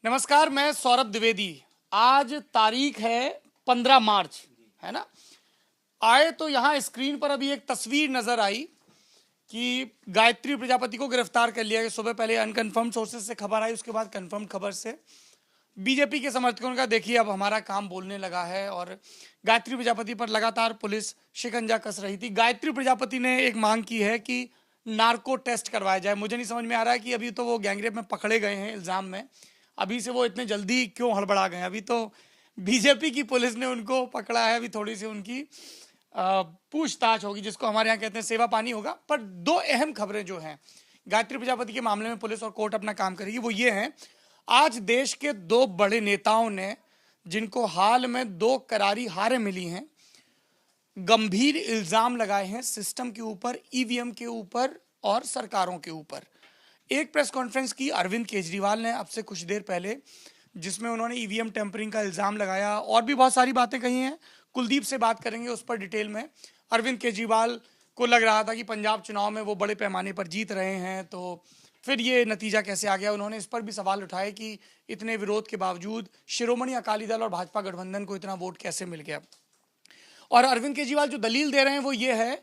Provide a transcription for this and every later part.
नमस्कार, मैं सौरभ द्विवेदी। आज तारीख है 15 मार्च, है ना। आए तो यहाँ स्क्रीन पर अभी एक तस्वीर नजर आई कि गायत्री प्रजापति को गिरफ्तार कर लिया गया। सुबह पहले अनकंफर्म सोर्सेज से खबर आई, उसके बाद कंफर्म खबर से बीजेपी के समर्थकों का देखिए अब हमारा काम बोलने लगा है और गायत्री प्रजापति पर लगातार पुलिस शिकंजा कस रही थी। गायत्री प्रजापति ने एक मांग की है कि नार्को टेस्ट करवाया जाए। मुझे नहीं समझ में आ रहा है कि अभी तो वो गैंगरेप में पकड़े गए हैं इल्जाम में, अभी से वो इतने जल्दी क्यों हड़बड़ा गए। अभी तो बीजेपी की पुलिस ने उनको पकड़ा है, अभी थोड़ी सी उनकी पूछताछ होगी, जिसको हमारे यहाँ कहते हैं सेवा पानी होगा। पर दो अहम खबरें जो हैं गायत्री प्रजापति के मामले में पुलिस और कोर्ट अपना काम करेगी, वो ये हैं। आज देश के दो बड़े नेताओं ने, जिनको हाल में 2 करारी हारें मिली हैं, गंभीर इल्जाम लगाए हैं सिस्टम के ऊपर, ईवीएम के ऊपर और सरकारों के ऊपर। एक प्रेस कॉन्फ्रेंस की अरविंद केजरीवाल ने अब से कुछ देर पहले, जिसमें उन्होंने ईवीएम टेम्परिंग का इल्जाम लगाया और भी बहुत सारी बातें कही हैं। कुलदीप से बात करेंगे उस पर डिटेल में। अरविंद केजरीवाल को लग रहा था कि पंजाब चुनाव में वो बड़े पैमाने पर जीत रहे हैं, तो फिर ये नतीजा कैसे आ गया। उन्होंने इस पर भी सवाल उठाए कि इतने विरोध के बावजूद शिरोमणि अकाली दल और भाजपा गठबंधन को इतना वोट कैसे मिल गया। और अरविंद केजरीवाल जो दलील दे रहे हैं वो ये है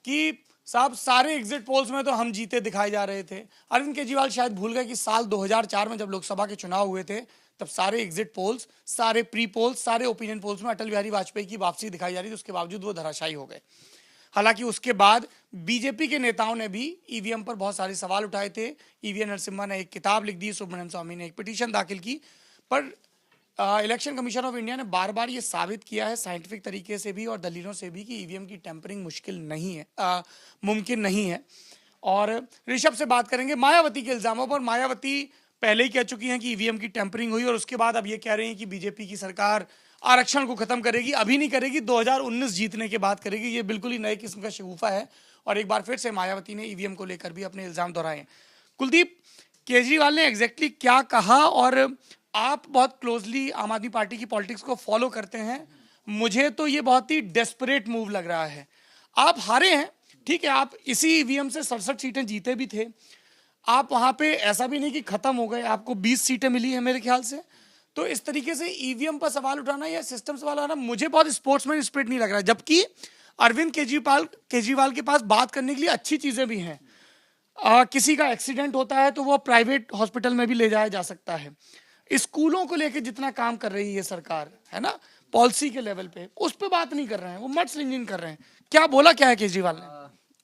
कि साहब सारे एग्जिट पोल्स में तो हम जीते दिखाए जा रहे थे। अरविंद केजरीवाल शायद भूल गए कि साल 2004 में जब लोकसभा के चुनाव हुए थे, तब सारे एग्जिट पोल्स, सारे प्री पोल्स, सारे ओपिनियन पोल्स में अटल बिहारी वाजपेयी की वापसी दिखाई जा रही थी। उसके बावजूद वो धराशायी हो गए। हालांकि उसके बाद बीजेपी के नेताओं ने भी ईवीएम पर बहुत सारे सवाल उठाए थे। ईवीएम नरसिम्हा ने एक किताब लिख दी, सुब्रमण्यम स्वामी ने एक पिटीशन दाखिल की। पर इलेक्शन कमीशन ऑफ इंडिया ने बार बार ये साबित किया है साइंटिफिक तरीके से भी और दलीलों से भी कि ईवीएम की टेम्परिंग मुश्किल नहीं है, मुमकिन नहीं है। और ऋषभ से बात करेंगे मायावती के इल्जामों पर। मायावती पहले ही कह चुकी हैं कि ईवीएम की टेम्परिंग हुई और उसके बाद अब ये कह रही हैं कि बीजेपी की सरकार आरक्षण को खत्म करेगी। अभी नहीं करेगी, 2019 जीतने के बाद करेगी। ये बिल्कुल ही नए किस्म का शगुफा है और एक बार फिर से मायावती ने ईवीएम को लेकर भी अपने इल्जाम दोहराए। कुलदीप, केजरीवाल ने एग्जैक्टली क्या कहा? और आप बहुत क्लोजली आम आदमी पार्टी की पॉलिटिक्स को फॉलो करते हैं, मुझे तो ये बहुत ही डेस्परेट मूव लग रहा है। आप हारे हैं, ठीक है, आप इसी ईवीएम से 67 सीटें जीते भी थे। आप वहां पे ऐसा भी नहीं कि खत्म हो गए, आपको 20 सीटें मिली है मेरे ख्याल से। तो इस तरीके से ईवीएम पर सवाल उठाना या सिस्टम सवाल उठाना मुझे बहुत स्पोर्ट्समैन स्पिरिट नहीं लग रहा है। जबकि अरविंद केजरीवाल के पास बात करने के लिए अच्छी चीजें भी हैं। किसी का एक्सीडेंट होता है तो वो प्राइवेट हॉस्पिटल में भी ले जाया जा सकता है। स्कूलों को लेकर जितना काम कर रही है सरकार, है ना, पॉलिसी के लेवल पे, उस पर बात नहीं कर रहे हैं, वो मड स्लिंगिंग कर रहे हैं। क्या बोला क्या है केजरीवाल ने?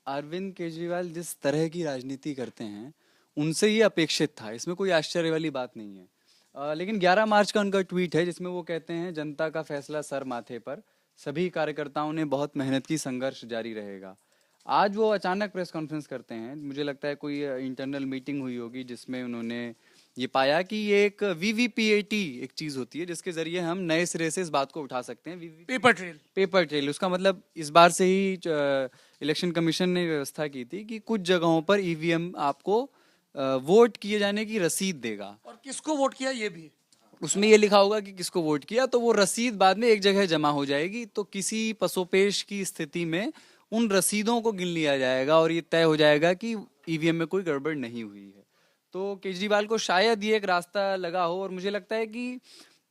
अरविंद केजरीवाल जिस तरह की राजनीति करते हैं उनसे ये अपेक्षित था, इसमें कोई आश्चर्य वाली बात नहीं है। लेकिन 11 मार्च का उनका ट्वीट है जिसमें वो कहते हैं जनता का फैसला सर माथे पर, सभी कार्यकर्ताओं ने बहुत मेहनत की, संघर्ष जारी रहेगा। आज वो अचानक प्रेस कॉन्फ्रेंस करते हैं, मुझे लगता है कोई इंटरनल मीटिंग हुई होगी जिसमें उन्होंने ये पाया कि ये एक वीवीपीएटी एक चीज होती है जिसके जरिए हम नए सिरे से इस बात को उठा सकते हैं। पेपर ट्रेल उसका मतलब इस बार से ही इलेक्शन कमीशन ने व्यवस्था की थी कि कुछ जगहों पर ईवीएम आपको वोट किए जाने की रसीद देगा और किसको वोट किया ये भी उसमें ये लिखा होगा कि किसको वोट किया, तो वो रसीद बाद में एक जगह जमा हो जाएगी। तो किसी पसोपेश की स्थिति में उन रसीदों को गिन लिया जाएगा और ये तय हो जाएगा कि ईवीएम में कोई गड़बड़ नहीं हुई है। तो केजरीवाल को शायद ये एक रास्ता लगा हो और मुझे लगता है कि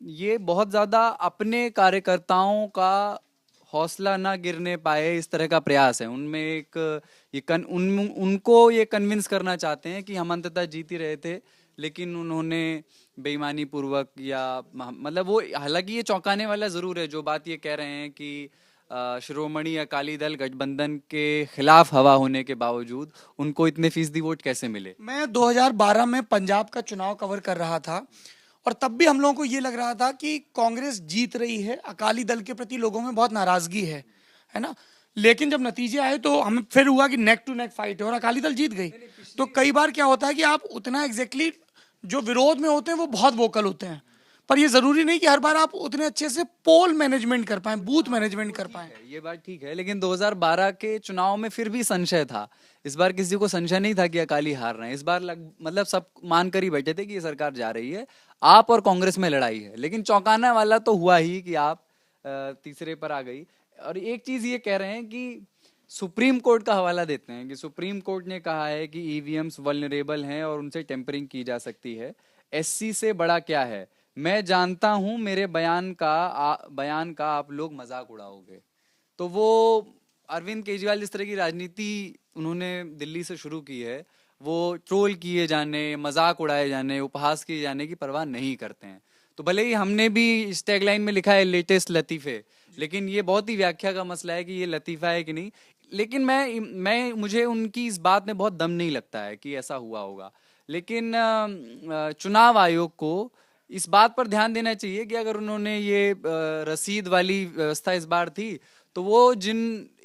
ये बहुत ज्यादा अपने कार्यकर्ताओं का हौसला ना गिरने पाए इस तरह का प्रयास है उनमें। एक उनको ये कन्विंस करना चाहते हैं कि हम अंततः जीत ही रहे थे, लेकिन उन्होंने बेईमानी पूर्वक या मतलब वो, हालांकि ये चौंकाने वाला जरूर है जो बात ये कह रहे हैं कि शिरोमणि अकाली दल गठबंधन के खिलाफ हवा होने के बावजूद उनको इतने फीसदी वोट कैसे मिले। मैं 2012 में पंजाब का चुनाव कवर कर रहा था और तब भी हम लोगों को ये लग रहा था कि कांग्रेस जीत रही है, अकाली दल के प्रति लोगों में बहुत नाराजगी है ना। लेकिन जब नतीजे आए तो हमें फिर हुआ कि नेक टू नेक फाइट है और अकाली दल जीत गई। तो कई बार क्या होता है कि आप उतना एग्जैक्टली जो विरोध में होते हैं वो बहुत वोकल होते हैं, पर ये जरूरी नहीं कि हर बार आप उतने अच्छे से पोल मैनेजमेंट कर पाएं, बूथ मैनेजमेंट कर पाएं। ये बात ठीक है, लेकिन 2012 के चुनाव में फिर भी संशय था। इस बार किसी को संशय नहीं था कि अकाली हार रहे हैं। इस बार मतलब सब मान कर ही बैठे थे कि ये सरकार जा रही है, आप और कांग्रेस में लड़ाई है। लेकिन चौंकाना वाला तो हुआ ही कि आप तीसरे पर आ गई। और एक चीज ये कह रहे हैं कि सुप्रीम कोर्ट का हवाला देते हैं कि सुप्रीम कोर्ट ने कहा है कि ईवीएम्स वल्नरेबल हैं और उनसे टेम्परिंग की जा सकती है। SC से बड़ा क्या है, मैं जानता हूं मेरे बयान का आप लोग मजाक उड़ाओगे। तो वो अरविंद केजरीवाल जिस तरह की राजनीति उन्होंने दिल्ली से शुरू की है, वो ट्रोल किए जाने, मजाक उड़ाए जाने, उपहास किए जाने की परवाह नहीं करते हैं। तो भले ही हमने भी इस टैगलाइन में लिखा है लेटेस्ट लतीफे, लेकिन ये बहुत ही व्याख्या का मसला है कि ये लतीफा है कि नहीं। लेकिन मुझे उनकी इस बात में बहुत दम नहीं लगता है कि ऐसा हुआ होगा। लेकिन चुनाव आयोग को इस बात पर ध्यान देना चाहिए कि अगर उन्होंने ये रसीद वाली व्यवस्था इस बार थी, तो वो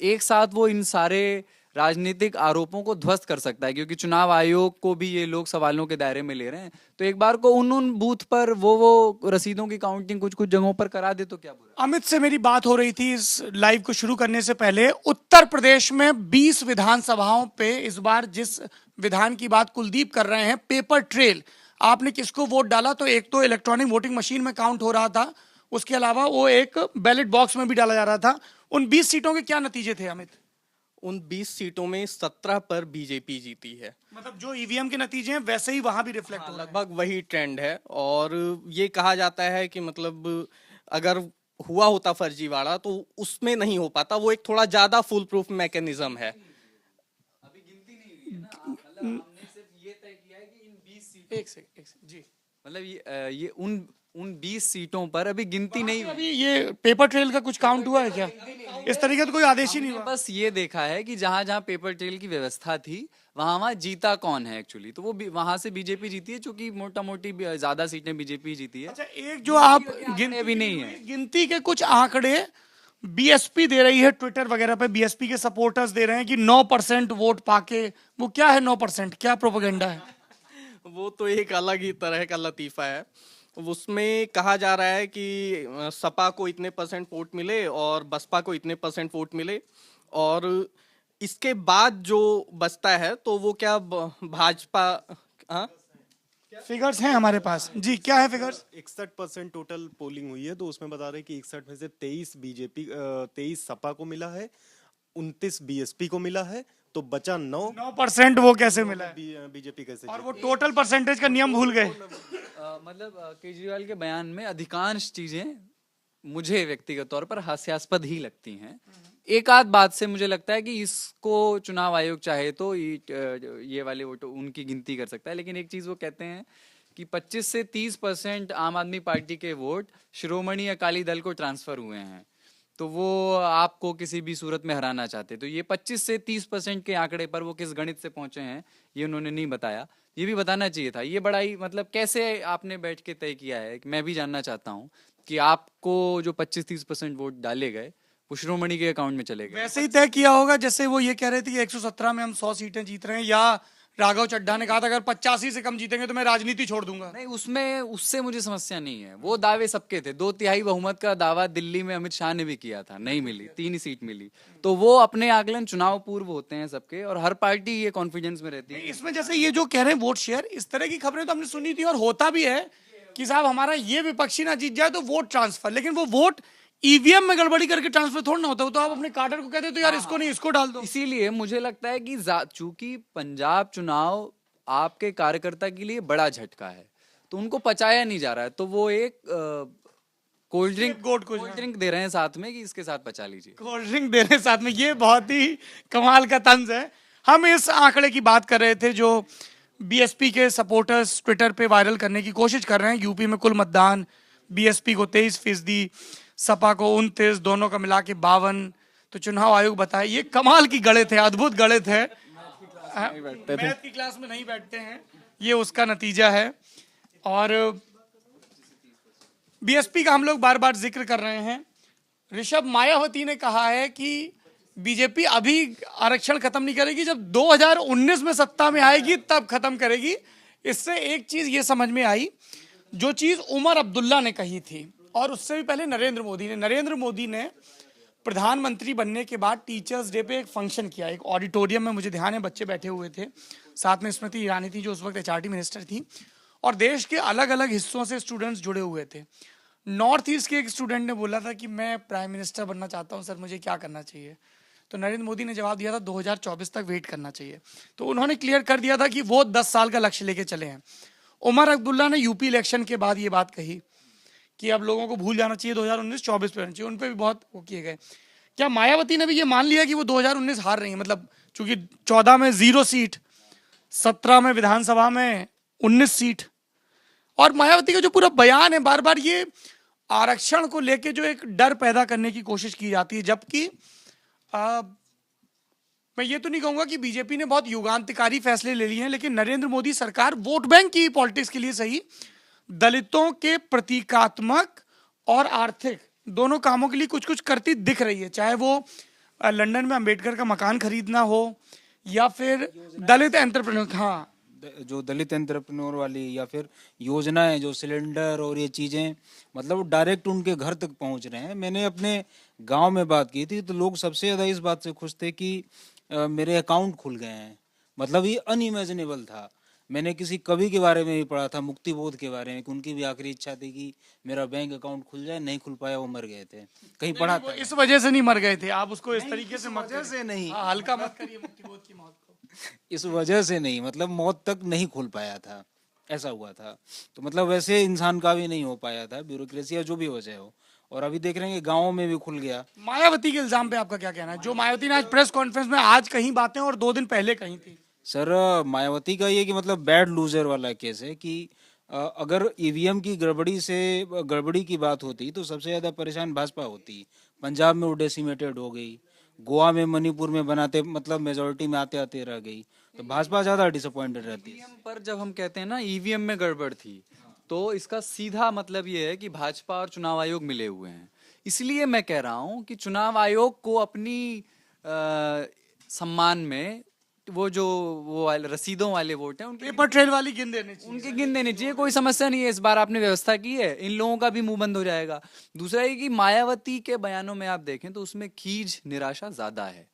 एक साथ वो इन सारे राजनीतिक आरोपों को ध्वस्त कर सकता है, क्योंकि चुनाव आयोग को भी ये लोग सवालों के दायरे में ले रहे हैं। तो एक बार को उन बूथ पर वो रसीदों की काउंटिंग कुछ कुछ जगहों पर करा दे तो क्या बुरा। अमित से मेरी बात हो रही थी इस लाइव को शुरू करने से पहले। उत्तर प्रदेश में 20 विधानसभाओं पे इस बार जिस विधान की बात कुलदीप कर रहे हैं, पेपर ट्रेल, आपने किसको वोट डाला, तो एक तो इलेक्ट्रॉनिक वोटिंग मशीन में काउंट हो रहा था, उसके अलावा वो एक बैलेट बॉक्स में भी डाला जा रहा था। उन 20 सीटों के क्या नतीजे थे अमित? उन 20 सीटों में 17 पर बीजेपी जीती है। मतलब जो ईवीएम के नतीजे हैं वैसे ही वहां भी रिफ्लेक्ट हो रहा है। लगभग वही ट्रेंड है। और ये कहा जाता है कि मतलब अगर हुआ होता फर्जीवाड़ा तो उसमें नहीं हो पाता, वो एक थोड़ा ज्यादा फुल प्रूफ मैकेनिज्म है। अभी गिनती नहीं हुई है ना, मतलब हमने सिर्फ ये तय किया है कि इन 20 सीटों एक सेकंड जी, मतलब ये उन 20 सीटों पर अभी गिनती नहीं हुई। अभी ये पेपर ट्रेल का कुछ काउंट हुआ है क्या? इस तरीके का कोई आदेश ही नहीं हुआ। बस ये देखा है कि जहां जहां पेपर ट्रेल की व्यवस्था थी वहां वहां जीता कौन है एक्चुअली, तो वो वहां से बीजेपी जीती है, चूंकि मोटा मोटी ज्यादा सीटें बीजेपी जीती है। अच्छा, एक जो आप गिनती भी नहीं है। गिनती के कुछ आंकड़े बीएसपी दे रही है ट्विटर वगैरह पे, बीएसपी के सपोर्टर्स दे रहे हैं कि 9% वोट पाके, वो क्या है 9%, क्या प्रोपेगेंडा है? वो तो एक अलग ही तरह का लतीफा है। उसमें कहा जा रहा है कि सपा को इतने % वोट मिले और बसपा को इतने % वोट मिले, और इसके बाद जो बचता है तो वो क्या भाजपा। हाँ, फिगर्स हैं हमारे पास जी, क्या है फिगर्स? 61% टोटल पोलिंग हुई है, तो उसमें बता रहे हैं कि 61 में से 23 सपा को मिला है, 29 बीएसपी को मिला है, तो बचा 9% वो कैसे मिला है? बीजेपी कैसे और वो टोटल परसेंटेज का नियम भूल गए। मतलब केजरीवाल के बयान में अधिकांश चीजें मुझे व्यक्तिगत तौर पर हास्यास्पद ही लगती हैं। एक आध बात से मुझे लगता है कि इसको चुनाव आयोग चाहे तो ये वाले वोट उनकी गिनती कर सकता है, लेकिन एक चीज वो कहते हैं कि 25 से 30% आम आदमी पार्टी के वोट शिरोमणि अकाली दल को ट्रांसफर हुए हैं, तो वो आपको किसी भी सूरत में हराना चाहते। तो ये 25 से 30% के आंकड़े पर वो किस गणित से पहुंचे हैं ये उन्होंने नहीं बताया, ये भी बताना चाहिए था। ये बड़ा ही मतलब कैसे आपने बैठ के तय किया है, कि मैं भी जानना चाहता हूँ कि आपको जो 25-30% वोट डाले गए वो शिरोमणि के अकाउंट में चले गए। वैसे ही तय किया होगा जैसे वो ये कह रहे थे कि 117 में हम 100 सीटें जीत रहे हैं, या राघव चड्ढा ने कहा था अगर 85 से कम जीतेंगे तो मैं राजनीति छोड़ दूंगा। नहीं, उससे मुझे समस्या नहीं है। वो दावे सबके थे, 2/3 बहुमत का दावा दिल्ली में अमित शाह ने भी किया था, नहीं मिली, 3 ही सीट मिली। तो वो अपने आकलन चुनाव पूर्व होते हैं सबके, और हर पार्टी ये कॉन्फिडेंस में रहती है। इसमें जैसे ये जो कह रहे हैं वोट शेयर, इस तरह की खबरें तो हमने सुनी थी और होता भी है कि साहब हमारा ये विपक्षी ना जीत जाए तो वोट ट्रांसफर, लेकिन वो वोट ईवीएम में गड़बड़ी करके ट्रांसफर थोड़ा ना होता। वो तो आप अपने कार्डर को कहते तो यार इसको नहीं इसको डाल दो। इसीलिए मुझे लगता है कि चूंकि पंजाब चुनाव आपके कार्यकर्ता के लिए बड़ा झटका है, तो उनको पचाया नहीं जा रहा है, तो वो एक कोल्ड ड्रिंक दे रहे हैं साथ में कि इसके साथ पचा लीजिए। कोल्ड ड्रिंक दे रहे हैं साथ में, ये बहुत ही कमाल का तंज है। हम इस आंकड़े की बात कर रहे थे जो बीएसपी के सपोर्टर्स ट्विटर पे वायरल करने की कोशिश कर रहे हैं। यूपी में कुल मतदान बीएसपी को 23%, सपा को 29, दोनों का मिला के 52। तो चुनाव आयोग बताए ये कमाल की गणित है, अद्भुत गणित है। मैथ की क्लास में नहीं बैठते हैं, ये उसका नतीजा है। और बीएसपी का हम लोग बार बार जिक्र कर रहे हैं। ऋषभ, मायावती ने कहा है कि बीजेपी अभी आरक्षण खत्म नहीं करेगी, जब 2019 में सत्ता में आएगी तब खत्म करेगी। इससे एक चीज ये समझ में आई, जो चीज उमर अब्दुल्ला ने कही थी और उससे भी पहले नरेंद्र मोदी ने प्रधानमंत्री बनने के बाद टीचर्स डे पे एक फंक्शन किया, एक ऑडिटोरियम में, मुझे ध्यान है बच्चे बैठे हुए थे, साथ में स्मृति ईरानी थी जो उस वक्त एचआरडी मिनिस्टर थी, और देश के अलग अलग हिस्सों से स्टूडेंट्स जुड़े हुए थे। नॉर्थ ईस्ट के एक स्टूडेंट ने बोला था कि मैं प्राइम मिनिस्टर बनना चाहता हूं सर, मुझे क्या करना चाहिए? तो नरेंद्र मोदी ने जवाब दिया था 2024 तक वेट करना चाहिए। तो उन्होंने क्लियर कर दिया था कि वो 10 साल का लक्ष्य लेके चले हैं। उमर अब्दुल्ला ने यूपी इलेक्शन के बाद ये बात कही कि अब लोगों को भूल जाना चाहिए 2019, 24 पे होना चाहिए, उन पे भी बहुत वो किए गए। क्या मायावती ने भी ये मान लिया कि वो 2019 हार रही है? मतलब चूंकि 14 में 0 सीट, 17 में विधानसभा में 19 सीट, और मायावती का जो पूरा बयान है बार बार ये आरक्षण को लेके जो एक डर पैदा करने की कोशिश की जाती है, जबकि मैं ये तो नहीं कहूंगा कि बीजेपी ने बहुत युगांतकारी फैसले ले लिए हैं, लेकिन नरेंद्र मोदी सरकार वोट बैंक की पॉलिटिक्स के लिए सही, दलितों के प्रतीकात्मक और आर्थिक दोनों कामों के लिए कुछ कुछ करती दिख रही है। चाहे वो लंदन में अंबेडकर का मकान खरीदना हो या फिर दलित एंटरप्रेन्योर, हाँ जो दलित एंटरप्रेन्योर वाली या फिर योजनाएं, जो सिलेंडर और ये चीजें, मतलब डायरेक्ट उनके घर तक पहुंच रहे हैं। मैंने अपने गांव में बात की थी तो लोग सबसे ज्यादा इस बात से खुश थे कि मेरे अकाउंट खुल गए हैं। मतलब ये अनइमेजिनेबल था। मैंने किसी कवि के बारे में भी पढ़ा था, मुक्ति बोध के बारे में, कि उनकी भी आखिरी इच्छा थी कि मेरा बैंक अकाउंट खुल जाए, नहीं खुल पाया, वो मर गए थे। कहीं पढ़ा था। इस वजह से नहीं मर गए थे, आप उसको इस तरीके से मत वजह से नहीं, हाँ, हल्का मत करिए मुक्ति बोध की मौत को। इस वजह से नहीं, मतलब मौत तक नहीं खुल पाया था, ऐसा हुआ था। तो मतलब वैसे इंसान का भी नहीं हो पाया था, ब्यूरोक्रेसी या जो भी वजह हो। और अभी देख रहे हैं कि गाँवों में भी खुल गया। मायावती के इल्जाम पे आपका क्या कहना है? जो मायावती ने आज प्रेस कॉन्फ्रेंस में आज कहीं बातें और 2 दिन पहले कहीं थी। सर, मायावती का ये कि मतलब बैड लूजर वाला केस है कि अगर ईवीएम की गड़बड़ी की बात होती तो सबसे ज्यादा परेशान भाजपा होती। पंजाब में वो डेसिमेटेड हो गई, गोवा में, मणिपुर में बनाते मतलब मेजोरिटी में आते आते रह गई, तो भाजपा ज्यादा डिसअपॉइंटेड रहती है। ईवीएम पर जब हम कहते हैं ना ईवीएम में गड़बड़ थी, तो इसका सीधा मतलब ये है कि भाजपा और चुनाव आयोग मिले हुए हैं। इसलिए मैं कह रहा हूं कि चुनाव आयोग को अपनी सम्मान में वो रसीदों वाले वोट हैं उनके पेपर ट्रेल वाली गिन देनी चाहिए। उनके गिन देने चाहिए, कोई समस्या नहीं है। इस बार आपने व्यवस्था की है, इन लोगों का भी मुंह बंद हो जाएगा। दूसरा ये कि मायावती के बयानों में आप देखें तो उसमें खीज, निराशा ज्यादा है।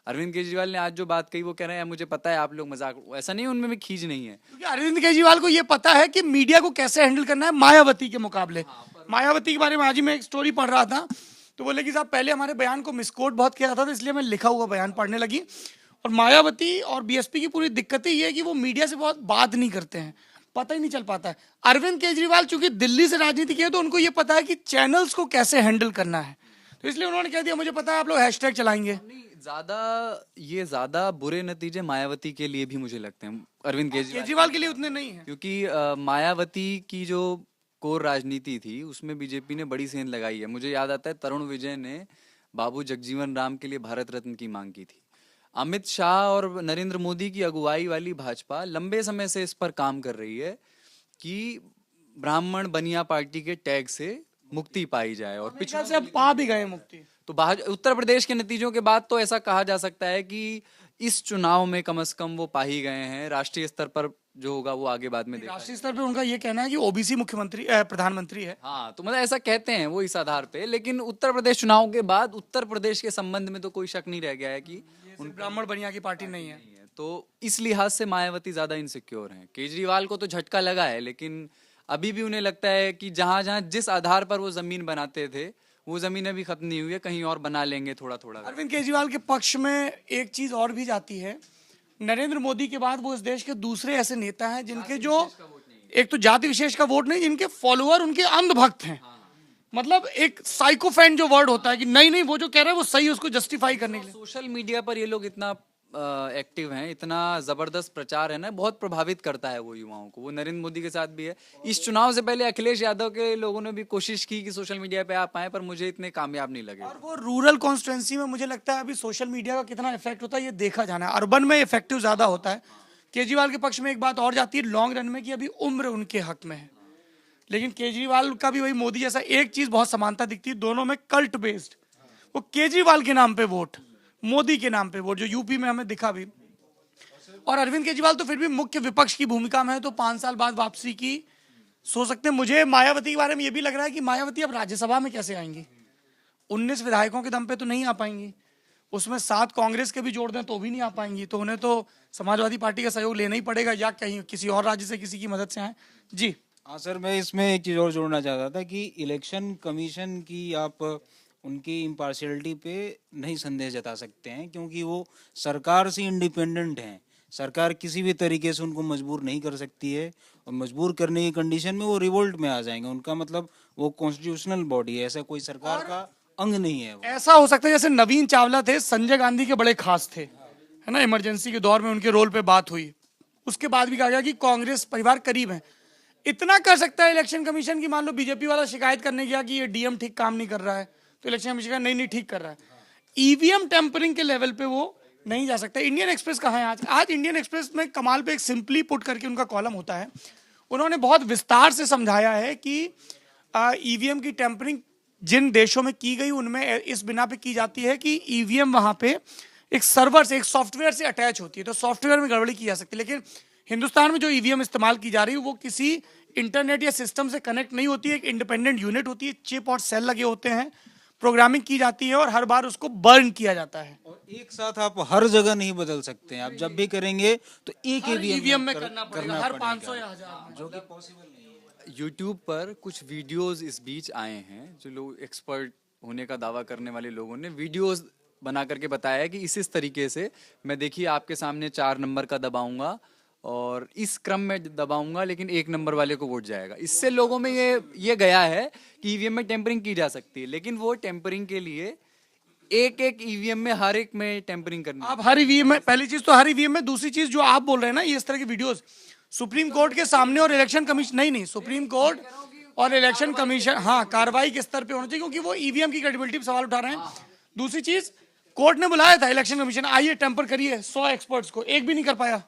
अरविंद केजरीवाल ने आज जो बात कही वो कह रहे हैं मुझे पता है आप लोग मजाक, ऐसा नहीं, उनमें भी खीज नहीं है। क्योंकि अरविंद केजरीवाल को ये पता है कि मीडिया को कैसे हैंडल करना है मायावती के मुकाबले। मायावती के बारे में आज ही मैं एक स्टोरी पढ़ रहा था तो बोले कि साहब पहले हमारे बयान को मिसकोट बहुत किया था, तो इसलिए मैं लिखा हुआ बयान पढ़ने लगी। और मायावती और बीएसपी की पूरी दिक्कत ही ये है कि वो मीडिया से बहुत बात नहीं करते हैं, पता ही नहीं चल पाता है। अरविंद केजरीवाल चूंकि दिल्ली से राजनीति की है तो उनको ये पता है कि चैनल्स को कैसे हैंडल करना है, तो इसलिए उन्होंने कह दिया मुझे पता है आप लोग हैशटैग चलाएंगे। ज्यादा बुरे नतीजे मायावती के लिए भी मुझे लगते हैं, अरविंद केजरीवाल के लिए उतने नहीं है। क्योंकि मायावती की जो कोर राजनीति थी उसमें बीजेपी ने बड़ी सेंध लगाई है। मुझे याद आता है तरुण विजय ने बाबू जगजीवन राम के लिए भारत रत्न की मांग की थी। अमित शाह और नरेंद्र मोदी की अगुवाई वाली भाजपा लंबे समय से इस पर काम कर रही है कि ब्राह्मण बनिया पार्टी के टैग से मुक्ति पाई जाए, और पिछले से अब पा भी गए मुक्ति। तो उत्तर प्रदेश के नतीजों के बाद तो ऐसा कहा जा सकता है कि इस चुनाव में कम से कम वो पा ही गए हैं। राष्ट्रीय स्तर पर जो होगा वो आगे बाद में देखा राष्ट्रीय स्तर पे उनका ये कहना है कि ओबीसी मुख्यमंत्री प्रधानमंत्री है। हाँ, तो मतलब ऐसा कहते हैं वो इस आधार पे। लेकिन उत्तर प्रदेश चुनाव के बाद उत्तर प्रदेश के संबंध में तो कोई शक नहीं रह गया है कि उन ब्राह्मण बनिया की पार्टी नहीं है। तो इस लिहाज से मायावती ज्यादा इनसिक्योर हैं। केजरीवाल को तो झटका लगा है, लेकिन अभी भी उन्हें लगता है कि जहां जहां जिस आधार पर वो जमीन बनाते थे वो जमीन अभी खत्म नहीं हुई है, कहीं और बना लेंगे थोड़ा थोड़ा। अरविंद केजरीवाल के पक्ष में एक चीज और भी जाती है, नरेंद्र मोदी के बाद वो इस देश के दूसरे ऐसे नेता हैं जिनके जो एक तो जाति विशेष का वोट नहीं, जिनके फॉलोअर उनके अंधभक्त हैं। मतलब एक साइकोफैन जो वर्ड होता है कि नहीं नहीं वो जो कह रहा है वो सही, उसको जस्टिफाई करने के लिए। सोशल मीडिया पर ये लोग इतना एक्टिव हैं, इतना जबरदस्त प्रचार है ना, बहुत प्रभावित करता है वो युवाओं को। वो नरेंद्र मोदी के साथ भी है। इस चुनाव से पहले अखिलेश यादव के लोगों ने भी कोशिश की कि सोशल मीडिया पे आप आए, पर मुझे इतने कामयाब नहीं लगे। और वो रूरल कॉन्स्टिट्यूंसी में मुझे लगता है अभी सोशल मीडिया का कितना इफेक्ट होता है ये देखा जाना है। अर्बन में इफेक्टिव ज्यादा होता है। केजरीवाल के पक्ष में एक बात और जाती है लॉन्ग रन में कि अभी उम्र उनके हक में है, लेकिन केजरीवाल का भी वही मोदी जैसा एक चीज बहुत समानता दिखती है दोनों में, कल्ट बेस्ड। वो केजरीवाल के नाम पे वोट, मोदी के नाम पे वोट, जो यूपी में हमें दिखा भी। और अरविंद केजरीवाल तो फिर भी मुख्य विपक्ष की भूमिका में है, तो 5 साल बाद वापसी की सोच सकते हैं। मुझे मायावती के बारे में ये भी लग रहा है कि मायावती अब राज्यसभा में कैसे आएंगी। 19 विधायकों के दम पे तो नहीं आ पाएंगी, उसमें 7 कांग्रेस के भी जोड़ दें तो भी नहीं आ पाएंगी, तो उन्हें तो समाजवादी पार्टी का सहयोग लेना ही पड़ेगा या कहीं किसी और राज्य से किसी की मदद से आए। जी हाँ सर, मैं इसमें एक चीज़ और जोड़ना चाहता था कि इलेक्शन कमीशन की आप उनकी इम्पार्शियलिटी पे नहीं संदेह जता सकते हैं, क्योंकि वो सरकार से इंडिपेंडेंट हैं। सरकार किसी भी तरीके से उनको मजबूर नहीं कर सकती है, और मजबूर करने की कंडीशन में वो रिवोल्ट में आ जाएंगे। उनका मतलब वो कॉन्स्टिट्यूशनल बॉडी है, ऐसा कोई सरकार का अंग नहीं है वो। ऐसा हो सकता है जैसे नवीन चावला थे, संजय गांधी के बड़े खास थे, है ना, इमरजेंसी के दौर में उनके रोल पे बात हुई, उसके बाद भी कहा गया कि कांग्रेस परिवार करीब है। इतना कर सकता है इलेक्शन कमीशन की, मान लो बीजेपी वाला शिकायत करने गया कि ये डीएम ठीक काम नहीं कर रहा है, तो इलेक्शन कमीशन का नहीं ठीक कर रहा है। ईवीएम टेम्परिंग के लेवल पे वो नहीं जा सकता। इंडियन एक्सप्रेस कहाँ है आज? आज इंडियन एक्सप्रेस में कमाल पे एक सिंपली पुट करके उनका कॉलम होता है, उन्होंने बहुत विस्तार से समझाया है कि ईवीएम की टेम्परिंग जिन देशों में की गई उनमें इस बिना पे की जाती है कि ईवीएम वहां पे एक सर्वर से, एक सॉफ्टवेयर से अटैच होती है, तो सॉफ्टवेयर में गड़बड़ी की जा सकती है। लेकिन हिंदुस्तान में जो ईवीएम इस्तेमाल की जा रही है वो किसी इंटरनेट या सिस्टम से कनेक्ट नहीं होती है, एक इंडिपेंडेंट यूनिट होती है, चिप और सेल लगे होते हैं, प्रोग्रामिंग की जाती है और हर बार उसको बर्न किया जाता है। और एक साथ आप हर जगह नहीं बदल सकते हैं, आप जब भी करेंगे तो एक ईवीएम में करना पड़ेगा, हर 500 या 1000 जो कि पॉसिबल नहीं है। यूट्यूब पर कुछ वीडियोस इस बीच आए हैं, जो लोग एक्सपर्ट होने का दावा करने वाले लोगों ने वीडियोस बना करके बताया है कि इस तरीके से मैं, देखिए आपके सामने 4 नंबर का दबाऊंगा और इस क्रम में दबाऊंगा, लेकिन 1 नंबर वाले को वोट जाएगा। इससे लोगों में ये गया है कि ईवीएम में टेम्परिंग की जा सकती है, लेकिन वो टेम्परिंग के लिए एक एक ईवीएम में हर एक में टेम्परिंग करनी। आप हर ईवीएम में, पहली चीज तो हर ईवीएम में, दूसरी चीज जो आप बोल रहे हैं ना, ये इस तरह की वीडियोस सुप्रीम कोर्ट के सामने और इलेक्शन कमीशन, नहीं सुप्रीम कोर्ट और इलेक्शन कमीशन, हाँ, कार्रवाई के स्तर पे होना चाहिए, क्योंकि वो ईवीएम की क्रेडिबिलिटी पे सवाल उठा रहे हैं। दूसरी चीज, कोर्ट ने बुलाया था इलेक्शन कमीशन, आइए टेम्पर करिए 100 एक्सपर्ट्स को, एक भी नहीं कर पाया।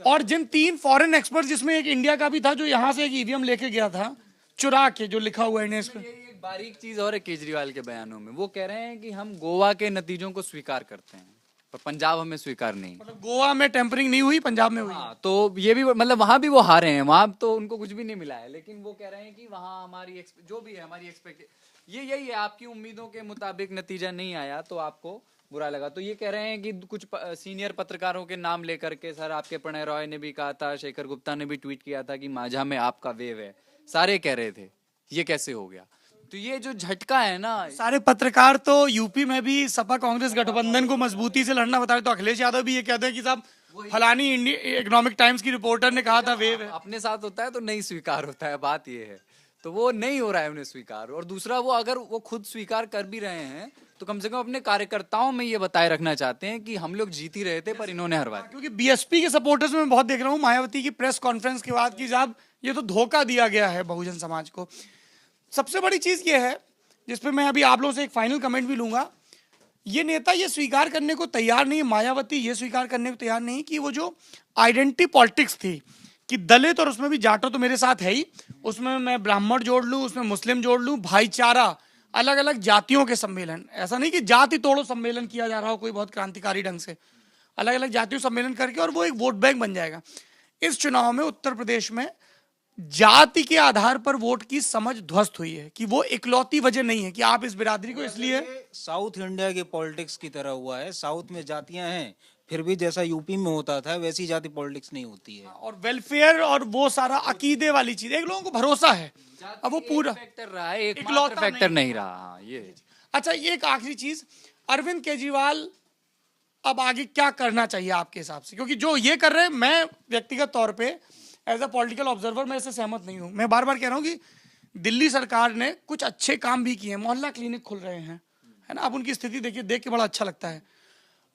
और जिन 3 फॉरेन एक्सपर्ट, जिसमें एक इंडिया का भी था जो यहाँ से एक ईवीएम लेके गया था चुरा के, जो लिखा हुआ है इस पे। एक बारीक चीज और है केजरीवाल के बयानों में, वो कह रहे हैं कि हम गोवा के नतीजों को स्वीकार करते हैं पर पंजाब हमें स्वीकार नहीं। मतलब गोवा में टेम्परिंग नहीं हुई, पंजाब में हुई। हाँ, तो ये भी मतलब वहां भी वो हारे हैं, वहां तो उनको कुछ भी नहीं मिला है, लेकिन वो कह रहे हैं कि वहां हमारी जो भी है हमारी एक्सपेक्ट ये यही है, आपकी उम्मीदों के मुताबिक नतीजा नहीं आया तो आपको बुरा लगा। तो ये कह रहे हैं कि कुछ सीनियर पत्रकारों के नाम लेकर के, सर आपके प्रणय रॉय ने भी कहा था, शेखर गुप्ता ने भी ट्वीट किया था कि माझा में आपका वेव है, सारे कह रहे थे, ये कैसे हो गया? तो ये जो झटका है ना, सारे पत्रकार तो यूपी में भी सपा कांग्रेस गठबंधन को मजबूती से लड़ना बता रहे, तो अखिलेश यादव भी ये कहते हैं कि साहब फलानी इकोनॉमिक टाइम्स की रिपोर्टर ने कहा था वेव है। अपने साथ होता है तो नहीं स्वीकार होता है, बात ये है। तो वो नहीं हो रहा है उन्हें स्वीकार, और दूसरा वो अगर वो खुद स्वीकार कर भी रहे हैं तो कम से कम अपने कार्यकर्ताओं में ये बताए रखना चाहते हैं कि हम लोग जीत ही रहे थे पर इन्होंने हरवा दिया। क्योंकि बीएसपी के सपोर्टर्स में मैं बहुत देख रहा हूँ मायावती की प्रेस कॉन्फ्रेंस के बाद कि साहब ये तो धोखा दिया गया है बहुजन समाज को। सबसे बड़ी चीज ये है जिसपे मैं अभी आप लोगों से एक फाइनल कमेंट भी लूंगा, ये नेता ये स्वीकार करने को तैयार नहीं, मायावती ये स्वीकार करने को तैयार नहीं कि वो जो आइडेंटिटी पॉलिटिक्स थी कि दलित और उसमें भी जाटो तो मेरे साथ है ही, उसमें मैं ब्राह्मण जोड़ लूं, उसमें मुस्लिम जोड़ लूं, भाईचारा, अलग अलग जातियों के सम्मेलन, ऐसा नहीं कि जाति तोड़ो सम्मेलन किया जा रहा हो कोई बहुत क्रांतिकारी ढंग से, अलग अलग जातियों सम्मेलन करके और वो एक वोट बैंक बन जाएगा। इस चुनाव में उत्तर प्रदेश में जाति के आधार पर वोट की समझ ध्वस्त हुई है कि वो इकलौती वजह नहीं है कि आप इस बिरादरी को, इसलिए साउथ इंडिया के पॉलिटिक्स की तरह हुआ है। साउथ में जातियां हैं, फिर भी जैसा यूपी में होता था वैसी जाति पॉलिटिक्स नहीं होती है। और वेलफेयर और वो सारा अकीदे वाली चीज, एक लोगों को भरोसा है, अब वो पूरा फैक्टर रहा है, एक इकलौता फैक्टर नहीं रहा। हाँ, ये है। अच्छा, ये एक आखिरी चीज, अरविंद केजरीवाल अब आगे क्या करना चाहिए आपके हिसाब से? क्योंकि जो ये कर रहे हैं, मैं व्यक्तिगत तौर पे एज अ पॉलिटिकल ऑब्जर्वर मैं इससे सहमत नहीं हूं। मैं बार बार कह रहा हूं कि दिल्ली सरकार ने कुछ अच्छे काम भी किए, मोहल्ला क्लिनिक खुल रहे हैं, है ना, आप उनकी स्थिति देखिए, देख के बड़ा अच्छा लगता है,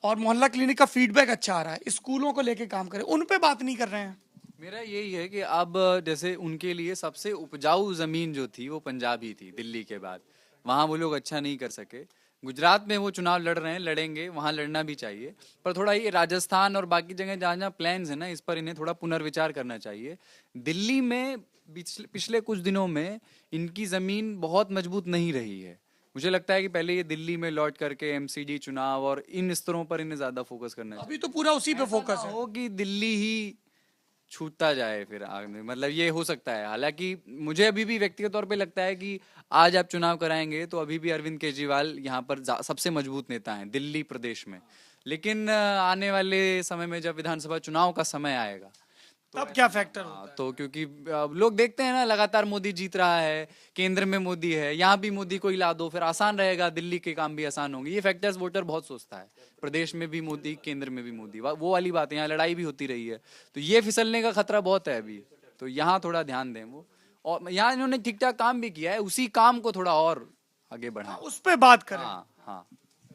और मोहल्ला क्लिनिक का फीडबैक अच्छा आ रहा है, स्कूलों को लेके काम करें, उन पे बात नहीं कर रहे हैं। मेरा यही है कि अब जैसे उनके लिए सबसे उपजाऊ जमीन जो थी वो पंजाब ही थी दिल्ली के बाद, वहाँ वो लोग अच्छा नहीं कर सके। गुजरात में वो चुनाव लड़ रहे हैं, लड़ेंगे, वहाँ लड़ना भी चाहिए, पर थोड़ा ये राजस्थान और बाकी जगह जहाँ जहाँ प्लान्स है ना, इस पर इन्हें थोड़ा पुनर्विचार करना चाहिए। दिल्ली में पिछले कुछ दिनों में इनकी जमीन बहुत मजबूत नहीं रही है। मुझे लगता है कि पहले ये दिल्ली में लौट करके एमसीडी चुनाव और इन स्तरों पर इन्हें ज्यादा फोकस करना चाहिए। अभी तो पूरा उसी पे फोकस है। हो कि दिल्ली ही छूटता जाए फिर आगे, मतलब ये हो सकता है। हालांकि मुझे अभी भी व्यक्तिगत तौर पे लगता है कि आज आप चुनाव कराएंगे तो अभी भी अरविंद केजरीवाल यहाँ पर सबसे मजबूत नेता हैं दिल्ली प्रदेश में। लेकिन आने वाले समय में जब विधानसभा चुनाव का समय आएगा तब क्या फैक्टर होता है? तो क्योंकि लोग देखते हैं ना लगातार मोदी जीत रहा है, केंद्र में मोदी है, यहाँ भी मोदी को हिला दो, फिर आसान रहेगा, दिल्ली के काम भी आसान होंगे। ये फैक्टर्स वोटर बहुत सोचता है, प्रदेश में भी मोदी, केंद्र में भी मोदी, वो वाली बात है। यहाँ लड़ाई भी होती रही है, तो ये फिसलने का खतरा बहुत है अभी, तो यहाँ थोड़ा ध्यान दें वो। और यहाँ इन्होंने ठीक ठाक काम भी किया है, उसी काम को थोड़ा और आगे बढ़ाएं। उस पे बात करें। हाँ हाँ।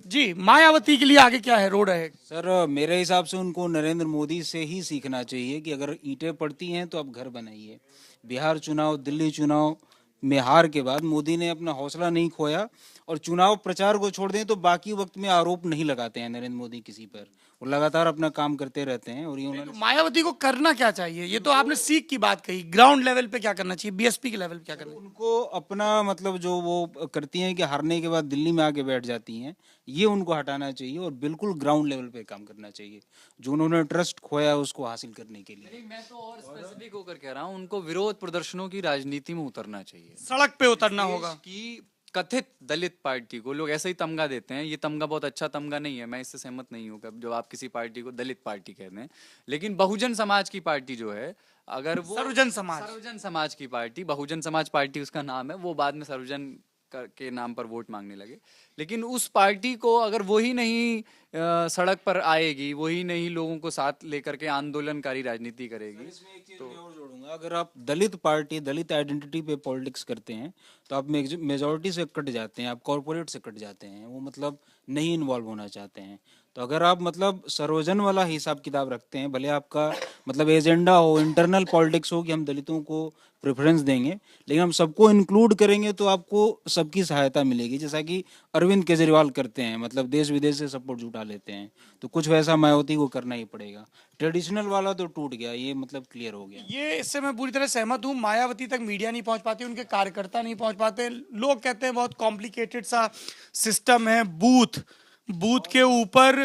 जी, मायावती के लिए आगे क्या है, रोड है? सर मेरे हिसाब से उनको नरेंद्र मोदी से ही सीखना चाहिए कि अगर ईंटें पड़ती हैं तो आप घर बनाइए। बिहार चुनाव, दिल्ली चुनाव में हार के बाद मोदी ने अपना हौसला नहीं खोया, और चुनाव प्रचार को छोड़ दें तो बाकी वक्त में आरोप नहीं लगाते हैं नरेंद्र मोदी किसी पर, वो लगातार अपना काम करते रहते हैं। और ये उन्होंने तो मायावती को करना क्या चाहिए? ये तो आपने सीख की बात कही, ग्राउंड लेवल पे क्या करना चाहिए, बीएसपी के लेवल पे क्या करना चाहिए? उनको अपना मतलब जो वो करती हैं कि हारने के बाद दिल्ली में आके बैठ जाती हैं, ये उनको हटाना चाहिए और बिल्कुल ग्राउंड लेवल पे काम करना चाहिए, जो उन्होंने ट्रस्ट खोया है उसको हासिल करने के लिए। मैं तो और स्पेसिफिक होकर कह रहा हूँ, उनको विरोध प्रदर्शनों की राजनीति में उतरना चाहिए। सड़क पे उतरना होगा। देश की कथित दलित पार्टी को लोग ऐसे ही तमगा देते हैं, ये तमगा बहुत अच्छा तमगा नहीं है, मैं इससे सहमत नहीं हूँ जब आप किसी पार्टी को दलित पार्टी कहते हैं। लेकिन बहुजन समाज की पार्टी जो है, अगर वो सर्वजन समाज की पार्टी, बहुजन समाज पार्टी उसका नाम है, वो बाद में सर्वजन के नाम पर वोट मांगने लगे। लेकिन उस पार्टी को अगर वही नहीं सड़क पर आएगी, वही नहीं लोगों को साथ लेकर के आंदोलनकारी राजनीति करेगी, तो मैं और जोड़ूंगा, अगर आप दलित पार्टी, दलित आइडेंटिटी पे पॉलिटिक्स करते हैं तो आप मेजोरिटी से कट जाते हैं, आप कॉर्पोरेट से कट जाते हैं, वो मतलब नहीं इन्वॉल्व होना चाहते हैं। तो अगर आप मतलब सर्वजन वाला हिसाब किताब रखते हैं, भले आपका मतलब एजेंडा हो, इंटरनल पॉलिटिक्स हो कि हम दलितों को प्रेफरेंस देंगे, लेकिन हम सबको इंक्लूड करेंगे तो आपको सबकी सहायता मिलेगी, जैसा कि अरविंद केजरीवाल करते हैं, मतलब देश विदेश से सपोर्ट जुटा लेते हैं। तो कुछ वैसा मायावती को करना ही पड़ेगा। ट्रेडिशनल वाला तो टूट गया, ये मतलब क्लियर हो गया। ये इससे मैं पूरी तरह सहमत हूँ। मायावती तक मीडिया नहीं पहुंच पाती, उनके कार्यकर्ता नहीं पहुंच पाते। लोग कहते हैं बहुत कॉम्प्लिकेटेड सा सिस्टम है, बूथ के ऊपर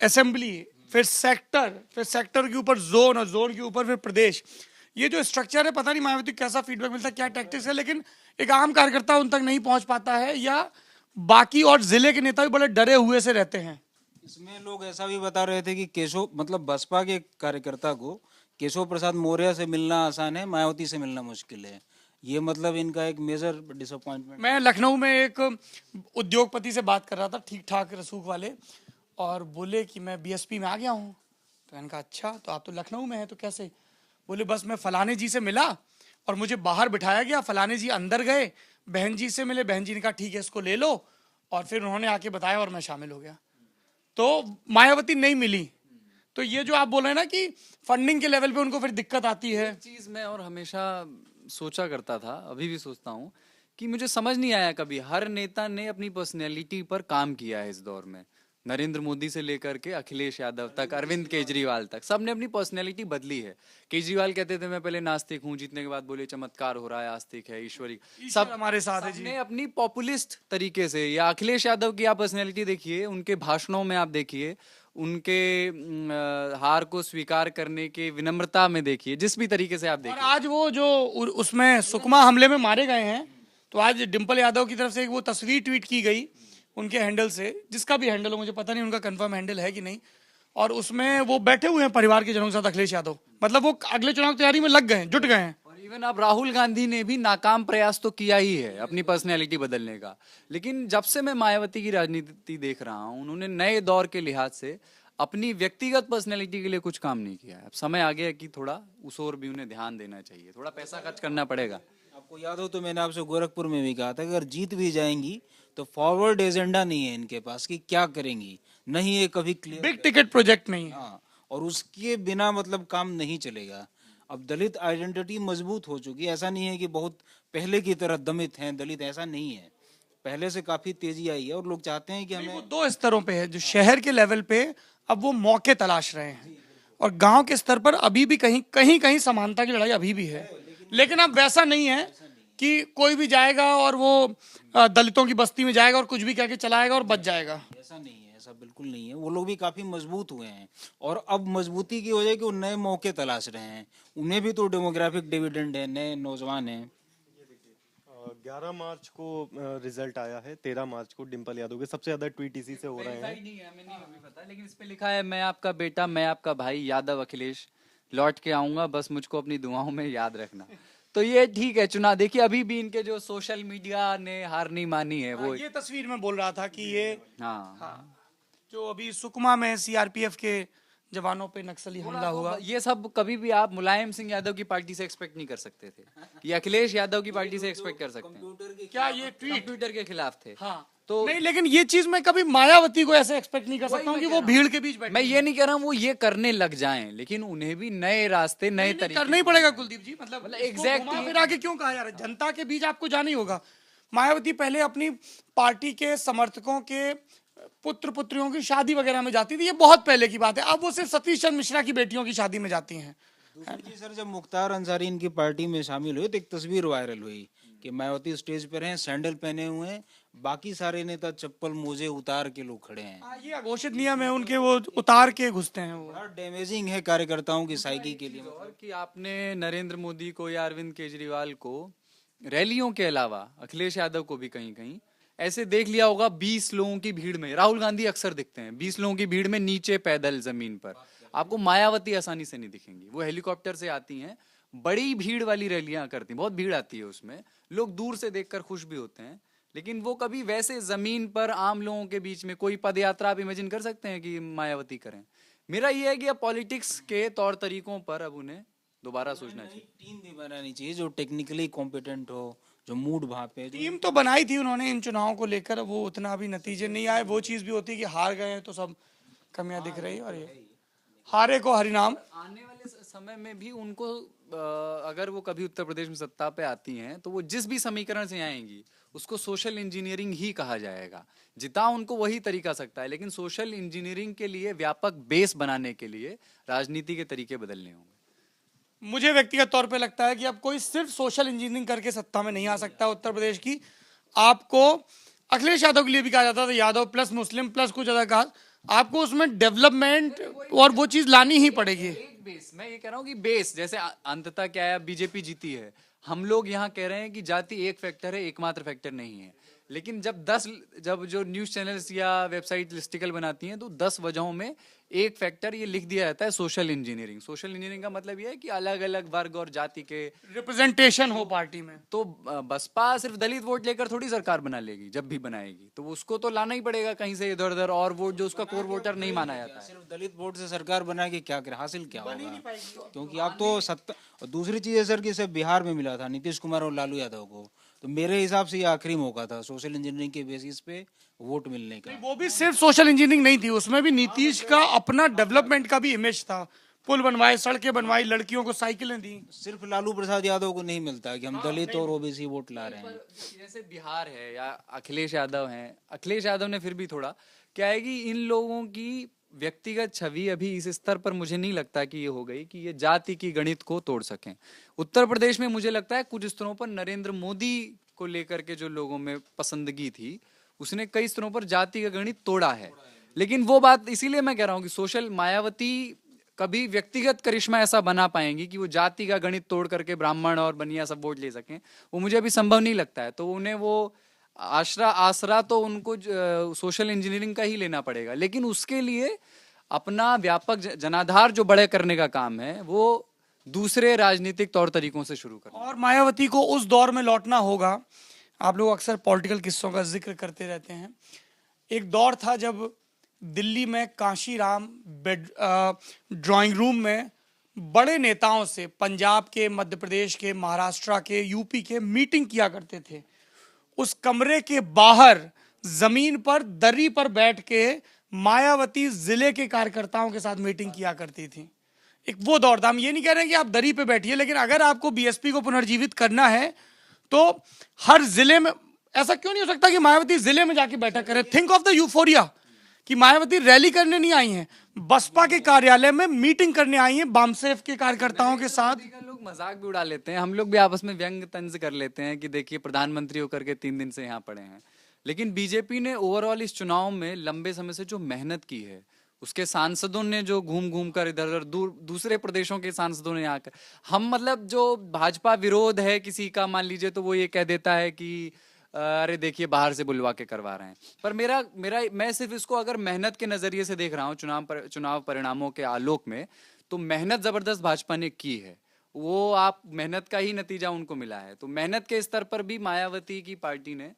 असेंबली, फिर सेक्टर के ऊपर जोन, और जोन के ऊपर फिर प्रदेश। ये जो स्ट्रक्चर है, पता नहीं मायावती को कैसा फीडबैक मिलता है, क्या टैक्टिक्स है, लेकिन एक आम कार्यकर्ता उन तक नहीं पहुंच पाता है, या बाकी और जिले के नेता भी बड़े डरे हुए से रहते हैं। इसमें लोग ऐसा भी बता रहे थे कि केशव मतलब बसपा के कार्यकर्ता को केशव प्रसाद मौर्य से मिलना आसान है, मायावती से मिलना मुश्किल है। ये मतलब इनका एक मेजर डिसअपॉइंटमेंट। मैं लखनऊ में एक उद्योगपति से बात कर रहा था, ठीक ठाक रसूख वाले, और बोले कि मैं बीएसपी में आ गया हूँ। तो मैंने कहा अच्छा, तो आप तो लखनऊ में हैं, तो कैसे? बोले बस मैं फलाने जी से मिला और मुझे बाहर बिठाया गया, फलाने जी अंदर गए, बहन जी से मिले, बहन जी ने कहा ठीक है इसको ले लो, और फिर उन्होंने आके बताया और मैं शामिल हो गया। तो मायावती नहीं मिली। तो ये जो आप बोल रहे हैं ना कि फंडिंग के लेवल पे उनको फिर दिक्कत आती है। चीज मैं और हमेशा सोचा करता था, अभी भी सोचता हूँ, कि मुझे समझ नहीं आया कभी, हर नेता ने अपनी पर्सनैलिटी पर काम किया है इस दौर में। नरेंद्र मोदी से लेकर के अखिलेश यादव तक, अरविंद केजरीवाल तक, सबने अपनी पर्सनैलिटी बदली है। केजरीवाल कहते थे मैं पहले नास्तिक हूँ, जीतने के बाद बोले चमत्कार हो रहा है, आस्तिक है, ईश्वरी, सब हमारे साथ है जी। सबने अपनी पॉपुलिस्ट तरीके से। या अखिलेश यादव की आप पर्सनैलिटी देखिए, उनके भाषणों में आप देखिए, उनके हार को स्वीकार करने के विनम्रता में देखिए, जिस भी तरीके से आप और देखिए। आज वो जो उसमें सुकमा हमले में मारे गए हैं, तो आज डिम्पल यादव की तरफ से एक वो तस्वीर ट्वीट की गई उनके हैंडल से, जिसका भी हैंडल हो मुझे पता नहीं उनका कंफर्म हैंडल है कि नहीं, और उसमें वो बैठे हुए हैं परिवार के जनों के साथ, अखिलेश यादव, मतलब वो अगले चुनाव की तैयारी में लग गए हैं, जुट गए हैं। और इवन अब राहुल गांधी ने भी नाकाम प्रयास तो किया ही है अपनी पर्सनैलिटी बदलने का। लेकिन जब से मैं मायावती की राजनीति देख रहा हूँ, उन्होंने नए दौर के लिहाज से अपनी व्यक्तिगत पर्सनैलिटी के लिए कुछ काम नहीं किया है। अब समय आ गया है कि थोड़ा उस ओर भी उन्हें ध्यान देना चाहिए, थोड़ा पैसा खर्च करना पड़ेगा। आपको याद हो तो मैंने आपसे गोरखपुर में भी कहा था, अगर जीत भी जाएंगी तो फॉरवर्ड एजेंडा नहीं है इनके पास कि क्या करेंगी, नहीं ये कभी क्लियर बिग टिकट प्रोजेक्ट नहीं है। हाँ, और उसके बिना मतलब काम नहीं चलेगा। अब दलित आइडेंटिटी मजबूत हो चुकी है, ऐसा नहीं है कि बहुत पहले की तरह दमित हैं दलित, ऐसा नहीं है, पहले से काफी तेजी आई है, और लोग चाहते हैं कि वो हमें दो स्तरों पे है, जो शहर के लेवल पे अब वो मौके तलाश रहे हैं, और गांव के स्तर पर अभी भी कहीं कहीं कहीं समानता की लड़ाई अभी भी है। लेकिन अब वैसा नहीं है कि कोई भी जाएगा और वो दलितों की बस्ती में जाएगा और कुछ भी कह के चलाएगा और बच जाएगा। ऐसा नहीं है, ऐसा बिल्कुल नहीं है। वो लोग भी काफी मजबूत हुए हैं, और अब मजबूती की वजह कि वो नए मौके तलाश रहे हैं, उन्हें भी तो डेमोग्राफिक डिविडेंड है, नए नौजवान हैं। 11 मार्च को रिजल्ट आया है, 13 मार्च को डिम्पल यादव के सबसे ज्यादा ट्वीट इसी से हो रहे हैं। नहीं है, हमें नहीं पता, लेकिन इस पे लिखा है मैं आपका बेटा, मैं आपका भाई यादव अखिलेश लौट के आऊंगा, बस मुझको अपनी दुआओं में याद रखना। तो ये ठीक है, चुनाव देखिए अभी भी इनके जो सोशल मीडिया ने हार नहीं मानी है वो। ये तस्वीर में बोल रहा था कि ये हाँ, जो अभी सुकमा में सीआरपीएफ के जवानों पे नक्सली हमला हुआ, ये सब कभी भी आप मुलायम सिंह यादव की पार्टी से एक्सपेक्ट नहीं कर सकते थे, ये अखिलेश यादव की पार्टी से एक्सपेक्ट कर सकते हैं। क्या ये ट्वीट कंप्यूटर के खिलाफ थे। हाँ तो नहीं, लेकिन ये चीज मैं कभी मायावती को ऐसे एक्सपेक्ट नहीं कर सकता हूँ कि वो भीड़ के बीच बैठे। मैं ये नहीं कह रहा हूँ वो ये करने लग जाएं, लेकिन उन्हें भी नए रास्ते, नए तरीके करना ही पड़ेगा कुलदीप जी, मतलब exactly- घुमा फिरा के क्यों कहा जा रहा है, जनता के बीच आपको जाना ही होगा। मायावती पहले अपनी पार्टी के समर्थकों के पुत्र पुत्रियों की शादी वगैरह में जाती थी, ये बहुत पहले की बात है। अब वो सिर्फ सतीश चंद्र मिश्रा की बेटियों की शादी में जाती हैं। जी सर, जब मुख्तार अंसारी इनकी पार्टी में शामिल हुए तो एक तस्वीर वायरल हुई कि मायावती स्टेज पर हैं, सैंडल पहने हुए हैं, बाकी सारे नेता चप्पल मोजे उतार के लोग खड़े हैं। ये अघोषित नियम है उनके, वो उतार के घुसते हैं वो। बड़ा डैमेजिंग है कार्यकर्ताओं की साइकी के लिए। और कि आपने नरेंद्र मोदी को या अरविंद केजरीवाल को रैलियों के अलावा अखिलेश यादव को भी कहीं कहीं ऐसे देख लिया होगा 20 लोगों की भीड़ में। राहुल गांधी अक्सर दिखते हैं 20 लोगों की भीड़ में नीचे पैदल जमीन पर। आपको मायावती आसानी से नहीं दिखेंगी, वो हेलीकॉप्टर से आती हैं, बड़ी भीड़ वाली रैलियां करती हैं, बहुत भीड़ आती है उसमें, लोग दूर से देखकर खुश भी होते हैं, लेकिन वो कभी वैसे जमीन पर आम लोगों के बीच में कोई पद यात्रा आप इमेजिन कर सकते हैं कि मायावती करें। मेरा ये है कि अब पॉलिटिक्स के तौर तरीकों पर अब उन्हें दोबारा सोचना चाहिए। टीम भी बनानी चाहिए जो टेक्निकली कॉम्पिटेंट हो, जो मूड भापे। टीम तो बनाई थी उन्होंने इन चुनावों को लेकर, वो उतना भी नतीजे नहीं आए। वो चीज भी होती है कि हार गए हैं तो सब कमियां दिख रही है, और ये हारे को हरिनाम। आने वाले समय में भी उनको अगर वो कभी उत्तर प्रदेश में सत्ता पे आती हैं तो वो जिस भी समीकरण से आएंगी उसको सोशल इंजीनियरिंग ही कहा जाएगा। जिता उनको वही तरीका सकता है, लेकिन सोशल इंजीनियरिंग के लिए व्यापक बेस बनाने के लिए राजनीति के तरीके बदलने होंगे। मुझे व्यक्तिगत तौर पे लगता है कि अब कोई सिर्फ सोशल इंजीनियरिंग करके सत्ता में नहीं आ सकता उत्तर प्रदेश की। आपको अखिलेश यादव के लिए भी कहा जाता था यादव प्लस मुस्लिम प्लस कुछ ज्यादा कहा, आपको उसमें डेवलपमेंट और वो चीज लानी ही पड़ेगी। एक बेस, मैं ये कह रहा हूँ कि बेस, जैसे अंततः क्या है, बीजेपी जीती है, हम लोग यहाँ कह रहे हैं कि जाति एक फैक्टर है, एकमात्र फैक्टर नहीं है, लेकिन जब जो न्यूज चैनल्स या वेबसाइट लिस्टिकल बनाती हैं तो 10 वजहों में एक फैक्टर ये लिख दिया जाता है सोशल इंजीनियरिंग। सोशल इंजीनियरिंग का मतलब ये है कि अलग अलग वर्ग और जाति के रिप्रेजेंटेशन हो पार्टी में। तो बसपा सिर्फ दलित वोट लेकर थोड़ी सरकार बना लेगी, जब भी बनाएगी तो उसको तो लाना ही पड़ेगा कहीं से इधर उधर, और वोट जो उसका कोर वोटर नहीं माना जाता है। सिर्फ दलित वोट से सरकार बना के क्या करे, हासिल क्या होगा? क्योंकि आप तो सत्ता। और दूसरी चीज है सर कि सिर्फ बिहार में मिला था नीतीश कुमार और लालू यादव को, तो मेरे हिसाब से ये आखिरी मौका था सोशल इंजीनियरिंग के बेसिस पे वोट मिलने का। वो भी सिर्फ सोशल इंजीनियरिंग नहीं थी, उसमें भी नीतीश का अपना डेवलपमेंट का भी इमेज था। पुल बनवाए, सड़कें बनवाई, लड़कियों को साइकिलें दी। सिर्फ लालू प्रसाद यादव को नहीं मिलता कि हम दलित और ओबीसी वोट ला रहे हैं। जैसे बिहार है या अखिलेश यादव हैं, अखिलेश यादव ने फिर भी थोड़ा क्या है कि इन लोगों की व्यक्तिगत छवि अभी इस स्तर पर मुझे नहीं लगता कि ये हो गई कि ये जाति की गणित को तोड़ सकें। उत्तर प्रदेश में मुझे लगता है कुछ स्तरों पर नरेंद्र मोदी को लेकर के जो लोगों में पसंदगी थी उसने कई स्तरों पर जाति का गणित तोड़ा है। लेकिन वो बात इसीलिए मैं कह रहा हूँ कि सोशल मायावती कभी व्यक्तिगत करिश्मा ऐसा बना पाएंगी कि वो जाति का गणित तोड़ करके ब्राह्मण और बनिया सब वोट ले सकें, वो मुझे अभी संभव नहीं लगता है। तो उन्हें वो आसरा तो उनको सोशल इंजीनियरिंग का ही लेना पड़ेगा, लेकिन उसके लिए अपना व्यापक जनाधार जो बड़े करने का काम है वो दूसरे राजनीतिक तौर तरीकों से शुरू करना। और मायावती को उस दौर में लौटना होगा। आप लोग अक्सर पॉलिटिकल किस्सों का जिक्र करते रहते हैं। एक दौर था जब दिल्ली में कांशीराम ड्राइंग रूम में बड़े नेताओं से, पंजाब के, मध्य प्रदेश के, महाराष्ट्र के, यूपी के, मीटिंग किया करते थे। उस कमरे के बाहर जमीन पर दरी पर बैठ के मायावती जिले के कार्यकर्ताओं के साथ मीटिंग किया करती थी। एक वो दौर था। हम ये नहीं कह रहे कि आप दरी पे बैठिए, लेकिन अगर आपको बीएसपी को पुनर्जीवित करना है तो हर जिले में, ऐसा क्यों नहीं हो सकता कि मायावती जिले में जाके बैठक करे। थिंक ऑफ द यूफोरिया कि मायावती रैली करने नहीं आई हैं, बसपा के कार्यालय में मीटिंग करने आई हैं बामसेफ के कार्यकर्ताओं के साथ। लोग मजाक भी उड़ा लेते हैं, हम लोग भी आपस में व्यंग तंज कर लेते हैं कि देखिए प्रधानमंत्री होकर के 3 दिन से यहाँ पड़े हैं। लेकिन बीजेपी ने ओवरऑल इस चुनाव में लंबे समय से जो मेहनत की है, उसके सांसदों ने जो घूम घूम कर इधर उधर दूसरे प्रदेशों के सांसदों ने आकर, हम मतलब जो भाजपा विरोध है किसी का मान लीजिए तो वो ये कह देता है कि अरे देखिए बाहर से बुलवा के करवा रहे हैं। पर मैं सिर्फ इसको अगर मेहनत के नजरिए से देख रहा हूँ चुनाव परिणामों के आलोक में, तो मेहनत जबरदस्त भाजपा ने की है, वो आप मेहनत का ही नतीजा उनको मिला है। तो मेहनत के स्तर पर भी मायावती की पार्टी ने,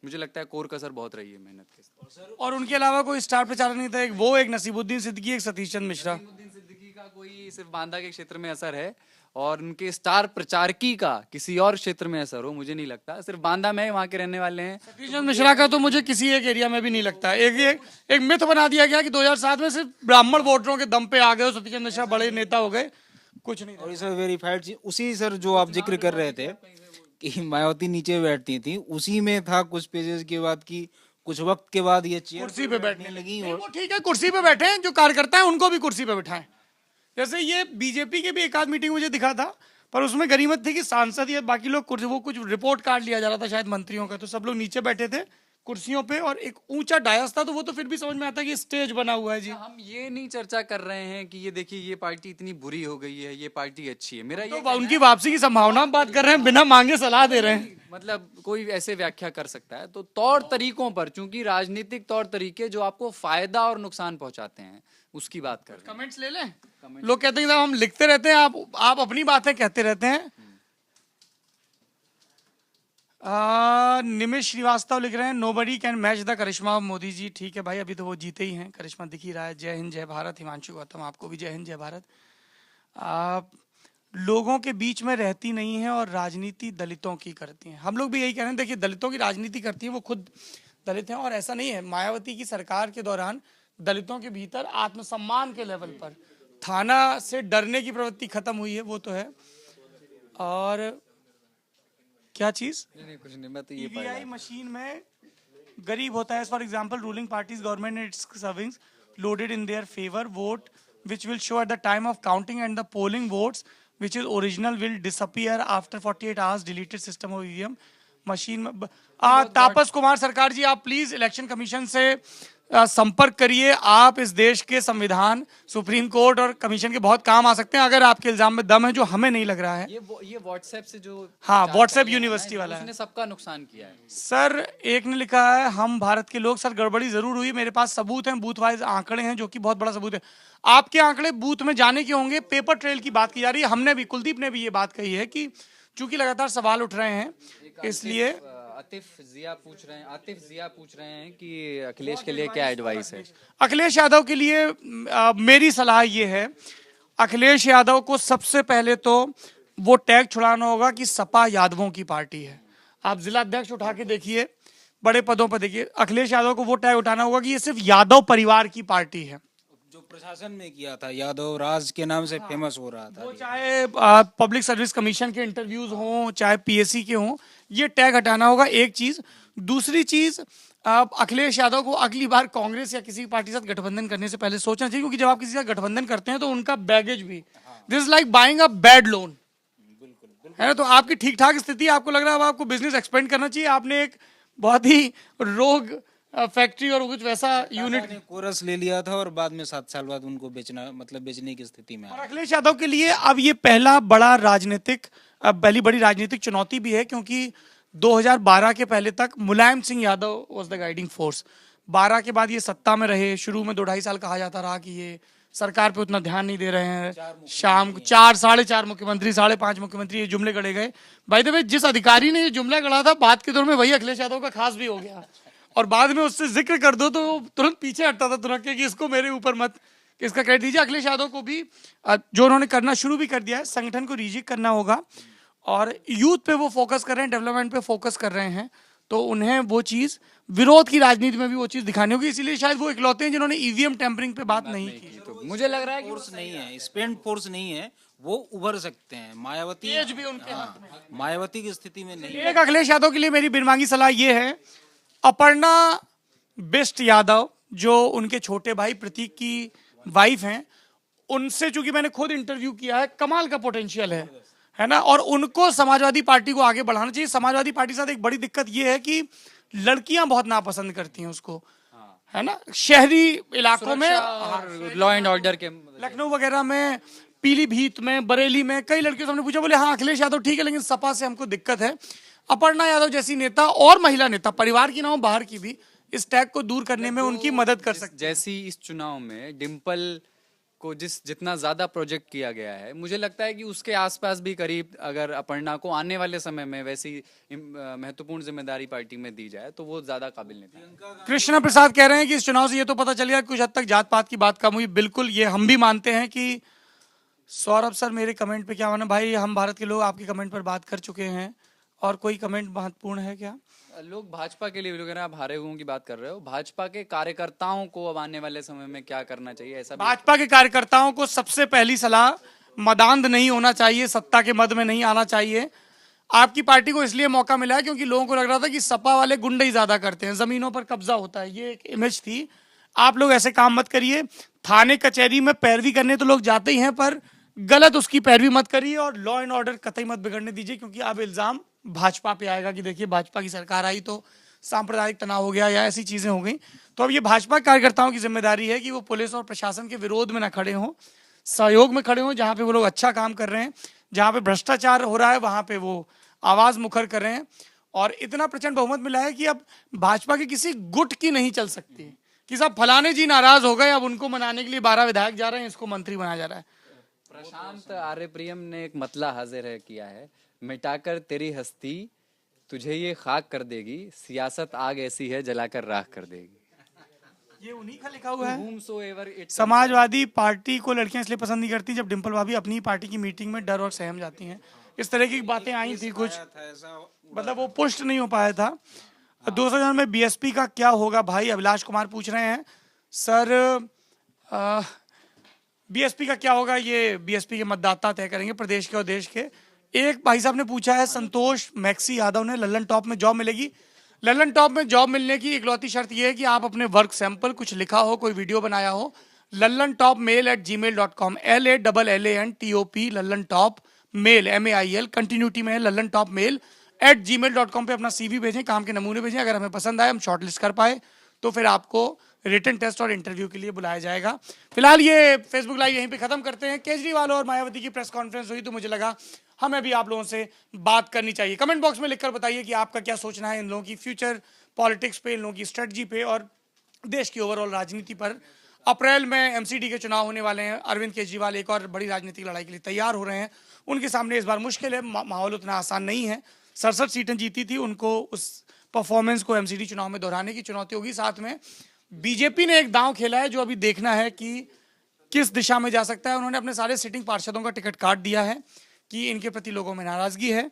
मुझे लगता है, कोर कसर बहुत रही है मेहनत के स्तर पर। और उनके अलावा कोई स्टार प्रचारक नहीं था, एक वो, एक नसीबुद्दीन सिद्दीकी, एक सतीश चंद्र मिश्रा। नसीमुद्दीन सिद्दीकी का कोई सिर्फ बांदा के क्षेत्र में असर है, और उनके स्टार प्रचारकी का किसी और क्षेत्र में असर हो मुझे नहीं लगता। सिर्फ बांदा में वहाँ के रहने वाले हैं। सतीश चंद्र मिश्रा का तो मुझे किसी एक एरिया में भी नहीं लगता। एक मिथ बना दिया गया कि 2007 में सिर्फ ब्राह्मण वोटरों के दम पे आ गए और सतीश चंद्र मिश्रा बड़े नेता हो गए, कुछ नहीं। और सर वेरीफाइड चीज उसी सर जो आप जिक्र कर रहे थे कि मायावती नीचे बैठती थी, उसी में था कुछ पेजेस के बाद की कुछ वक्त के बाद ये चेयर कुर्सी पे बैठने लगी। नहीं, और वो ठीक है, कुर्सी पे बैठे हैं, जो कार्यकर्ता है उनको भी कुर्सी पे बिठाएं। जैसे ये बीजेपी के भी एक आध मीटिंग मुझे दिखा था, पर उसमें गनीमत थी कि सांसद या बाकी लोग वो कुछ रिपोर्ट कार्ड लिया जा रहा था शायद मंत्रियों का, तो सब लोग नीचे बैठे थे कुर्सियों पे, और एक ऊंचा डायस था, तो वो तो फिर भी समझ में आता है कि स्टेज बना हुआ है जी। हम ये नहीं चर्चा कर रहे हैं कि ये देखिए ये पार्टी इतनी बुरी हो गई है, ये पार्टी अच्छी है। मेरा ये तो उनकी वापसी की संभावना हम बात कर रहे हैं, बिना मांगे सलाह दे रहे हैं। मतलब कोई ऐसे व्याख्या कर सकता है। तो तौर तरीकों पर, चूंकि राजनीतिक तौर तरीके जो आपको फायदा और नुकसान पहुंचाते हैं, उसकी बात कर रहे हैं। कमेंट्स ले लें। लोग कहते हैं कि हम लिखते रहते हैं, आप अपनी बातें कहते रहते हैं। निमिष श्रीवास्तव लिख रहे हैं, nobody can match the charisma of Modi ji. ठीक है भाई, अभी तो वो जीते ही हैं, करिश्मा दिख ही रहा है। जय हिंद जय भारत। हिमांशु गौतम, आपको भी जय हिंद जय भारत। लोगों के बीच में रहती नहीं है और राजनीति दलितों की करती है। हम लोग भी यही कह रहे हैं, देखिए दलितों की राजनीति करती है, वो खुद दलित हैं, और ऐसा नहीं है। मायावती की सरकार के दौरान दलितों के भीतर आत्मसम्मान के लेवल पर थाना से डरने की प्रवृत्ति खत्म हुई है, वो तो है। और क्या चीज, नहीं कुछ नहीं, मैं तो ये ईवीआई मशीन में गरीब होता है। For example, ruling parties government it's servings loaded in their favour vote which will show at the time of counting, and the polling votes which is original will disappear after 48 hours. Deleted system of EVM machine में। तापस कुमार सरकार जी, आप please election commission से संपर्क करिए। आप इस देश के संविधान, सुप्रीम कोर्ट और कमीशन के बहुत काम आ सकते हैं, अगर आपके इल्जाम में दम है, जो हमें नहीं लग रहा है। ये व्हाट्सएप से जो, हाँ, व्हाट्सएप यूनिवर्सिटी वाला है, उसने सबका नुकसान किया है। सर एक ने लिखा है, हम भारत के लोग, सर गड़बड़ी जरूर हुई, मेरे पास सबूत हैं, बूथ वाइज आंकड़े हैं, जो कि बहुत बड़ा सबूत है। आपके आंकड़े बूथ में जाने के होंगे, पेपर ट्रेल की बात की जा रही है। हमने भी, कुलदीप ने भी ये बात कही है कि चूंकि लगातार सवाल उठ रहे हैं, इसलिए आतिफ जिया पूछ रहे हैं कि अखिलेश के लिए क्या एडवाइस है। अखिलेश यादव के लिए मेरी सलाह ये है, अखिलेश यादव को सबसे पहले तो वो टैग छुड़ाना होगा कि सपा यादवों की पार्टी है। आप जिला अध्यक्ष उठा के देखिए, बड़े पदों पर देखिए, अखिलेश यादव को वो टैग उठाना होगा कि ये सिर्फ यादव परिवार की पार्टी है। जो प्रशासन में किया था, यादव राज के नाम से फेमस हो रहा था, वो चाहे पब्लिक सर्विस कमीशन के इंटरव्यूज हों, चाहे पीएससी के हों, ये टैग हटाना होगा, एक चीज। दूसरी चीज, अखिलेश यादव को अगली बार कांग्रेस या किसी पार्टी के साथ गठबंधन करने से पहले सोचना चाहिए, क्योंकि जब आप किसी का गठबंधन करते हैं तो उनका बैगेज भी, this is like buying a bad loan, है ना। तो आपकी ठीक ठाक स्थिति, आपको लग रहा है अब आपको बिजनेस एक्सपेंड करना चाहिए, आपने एक बहुत ही रोग फैक्ट्री और कुछ वैसा यूनिट ने कोरस ले लिया था और बाद में 7 साल बाद उनको बेचने की स्थिति में और अखिलेश यादव के लिए अब ये पहली बड़ी राजनीतिक चुनौती भी है, क्योंकि 2012 के पहले तक Mulayam Singh Yadav was the guiding force. 12 के बाद ये सत्ता में रहे, शुरू में 2-2.5 साल कहा जाता रहा कि ये सरकार पे उतना ध्यान नहीं दे रहे हैं, शाम को 4-4.5 मुख्यमंत्री, 5.5 मुख्यमंत्री, ये जुमले गढ़े गए। बाय द वे, जिस अधिकारी ने ये जुमला गढ़ा था, बाद के दौर में वही अखिलेश यादव का खास भी हो गया, और बाद में उससे जिक्र कर दो तो तुरंत पीछे हटता था, तुरंत कि इसको मेरे ऊपर मत, इसका क्रेडिट दीजिए। अखिलेश यादव को भी जो उन्होंने करना शुरू भी कर दिया है, संगठन को रीजिक करना होगा, और यूथ पे वो फोकस कर रहे हैं, डेवलपमेंट पे फोकस कर रहे हैं, तो उन्हें वो चीज, विरोध की राजनीति में भी वो चीज दिखानी होगी। इसीलिए शायद वो इकलौते हैं जिन्होंने ईवीएम टेम्परिंग पे बात नहीं की। तो मुझे लग रहा है कि फोर्स नहीं है, स्पेंड फोर्स नहीं है, वो उभर सकते हैं। मायावती तेज भी उनके हाथ में, मायावती की स्थिति में नहीं। एक अखिलेश यादव के लिए मेरी बिनमांगी सलाह ये है, अपर्णा बिष्ट यादव जो उनके छोटे भाई प्रतीक की वाइफ हैं, उनसे चूंकि मैंने खुद इंटरव्यू किया है, कमाल का पोटेंशियल है ना, और उनको समाजवादी पार्टी को आगे बढ़ाना चाहिए। समाजवादी पार्टी के साथ एक बड़ी दिक्कत ये है कि लड़कियां बहुत नापसंद करती हैं उसको, है ना, शहरी इलाकों में, लॉ एंड ऑर्डर के, लखनऊ वगैरह में, पीलीभीत में, बरेली में, कई लड़कियों से हमने पूछा, बोले हाँ अखिलेश यादव ठीक है, लेकिन सपा से हमको दिक्कत है। अपर्णा यादव जैसी नेता और महिला नेता, परिवार की ना हो बाहर की भी, इस टैग को दूर करने में उनकी मदद कर सकते हैं। जैसी इस चुनाव में डिम्पल को जितना ज्यादा प्रोजेक्ट किया गया है, मुझे लगता है कि उसके आसपास भी करीब अगर अपर्णा को आने वाले समय में वैसी महत्वपूर्ण जिम्मेदारी पार्टी में दी जाए तो वो ज्यादा काबिल नेता है। कृष्णा प्रसाद कह रहे हैं कि इस चुनाव से ये तो पता चल गया कि कुछ हद तक जात पात की बात कम हुई। बिल्कुल, ये हम भी मानते हैं कि सौरभ सर मेरे कमेंट पे क्या माना भाई, हम भारत के लोग आपके कमेंट पर बात कर चुके हैं। और कोई कमेंट महत्वपूर्ण है क्या? लोग भाजपा के लिए भी लोग कह रहे हैं, आप हारे हुओं की बात कर रहे हो, भाजपा के कार्यकर्ताओं को अब आने वाले समय में क्या करना चाहिए, ऐसा भाजपा के कार्यकर्ताओं को सबसे पहली सलाह, मदांध नहीं होना चाहिए, सत्ता के मद में नहीं आना चाहिए। आपकी पार्टी को इसलिए मौका मिला है क्योंकि लोगों को लग रहा था कि सपा वाले गुंडे ही ज्यादा करते हैं, जमीनों पर कब्जा होता है, ये एक इमेज थी। आप लोग ऐसे काम मत करिए। थाने कचहरी में पैरवी करने तो लोग जाते ही हैं, पर गलत उसकी पैरवी मत करिए और लॉ एंड ऑर्डर कतई मत बिगड़ने दीजिए, क्योंकि अब इल्जाम भाजपा पे आएगा कि देखिए भाजपा की सरकार आई तो सांप्रदायिक तनाव हो गया या ऐसी चीजें हो गई। तो अब ये भाजपा कार्यकर्ताओं की जिम्मेदारी है कि वो पुलिस और प्रशासन के विरोध में ना खड़े हों, सहयोग में खड़े हों। जहां पे वो लोग अच्छा काम कर रहे हैं, जहां पे भ्रष्टाचार हो रहा है, वहां पे वो आवाज मुखर कर रहे हैं। और इतना प्रचंड बहुमत मिला है कि अब भाजपा के किसी गुट की नहीं चल सकती कि साहब फलाने जी नाराज हो गए, अब उनको मनाने के लिए 12 विधायक जा रहे हैं, इसको मंत्री बनाया जा रहा है। प्रशांत आर्यप्रियम ने एक मतला हाजिर है किया है, मिटाकर तेरी हस्ती तुझे ये खाक कर देगी, सियासत आग ऐसी है जलाकर राख कर देगी। ये उन्हीं का लिखा हुआ है। Whomsoever it समाजवादी पार्टी को लड़कियां इसलिए पसंद नहीं करती जब डिंपल भाभी अपनी पार्टी की मीटिंग में डर और सहम जाती हैं। इस तरह की बातें आई थी कुछ, मतलब वो पुष्ट नहीं हो पाया था। दूसरा जन में बीएसपी का क्या होगा भाई, अभिलाष कुमार पूछ रहे हैं। सर बीएसपी का क्या होगा ये बीएसपी के मतदाता तय करेंगे, प्रदेश के और देश के। एक भाई साहब ने पूछा है, संतोष मैक्सी यादव ने, लल्लन टॉप में जॉब मिलेगी? लल्लन टॉप में जॉब मिलने की इकलौती शर्त यह है कि आप अपने वर्क सैंपल कुछ लिखा हो, कोई वीडियो बनाया हो। lallantopmail@gmail.com, LALLANTOP, Lallantop mail, MAIL continuity में है, लल्लन टॉप मेल @gmail.com पे अपना CV भेजें, काम के नमूने भेजें। अगर हमें पसंद आए, हम शॉर्टलिस्ट कर पाए, तो फिर आपको रिटन टेस्ट और इंटरव्यू के लिए बुलाया जाएगा। फिलहाल ये फेसबुक लाइव यहीं पे खत्म करते हैं। केजरीवाल और मायावती की प्रेस कॉन्फ्रेंस हुई तो मुझे लगा हमें भी आप लोगों से बात करनी चाहिए। कमेंट बॉक्स में लिखकर बताइए कि आपका क्या सोचना है इन लोगों की फ्यूचर पॉलिटिक्स पे, इन लोगों की स्ट्रेटजी पे और देश की ओवरऑल राजनीति पर। अप्रैल में MCD के चुनाव होने वाले हैं। अरविंद केजरीवाल एक और बड़ी राजनीतिक लड़ाई के लिए तैयार हो रहे हैं। उनके सामने इस बार मुश्किल है, माहौल उतना आसान नहीं है। 67 सीटें जीती थी, उनको उस परफॉर्मेंस को MCD चुनाव में दोहराने की चुनौती होगी। साथ में बीजेपी ने एक दांव खेला है जो अभी देखना है कि किस दिशा में जा सकता है। उन्होंने अपने सारे सिटिंग पार्षदों का टिकट काट दिया है कि इनके प्रति लोगों में नाराजगी है।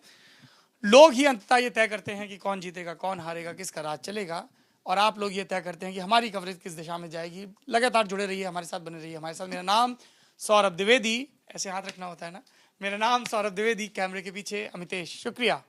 लोग ही अंततः ये तय करते हैं कि कौन जीतेगा, कौन हारेगा, किसका राज चलेगा। और आप लोग ये तय करते हैं कि हमारी कवरेज किस दिशा में जाएगी। लगातार जुड़े रहिए, हमारे साथ बने रहिए हमारे साथ। मेरा नाम सौरभ द्विवेदी, ऐसे हाथ रखना होता है ना। मेरा नाम सौरभ द्विवेदी, कैमरे के पीछे अमितेश। शुक्रिया।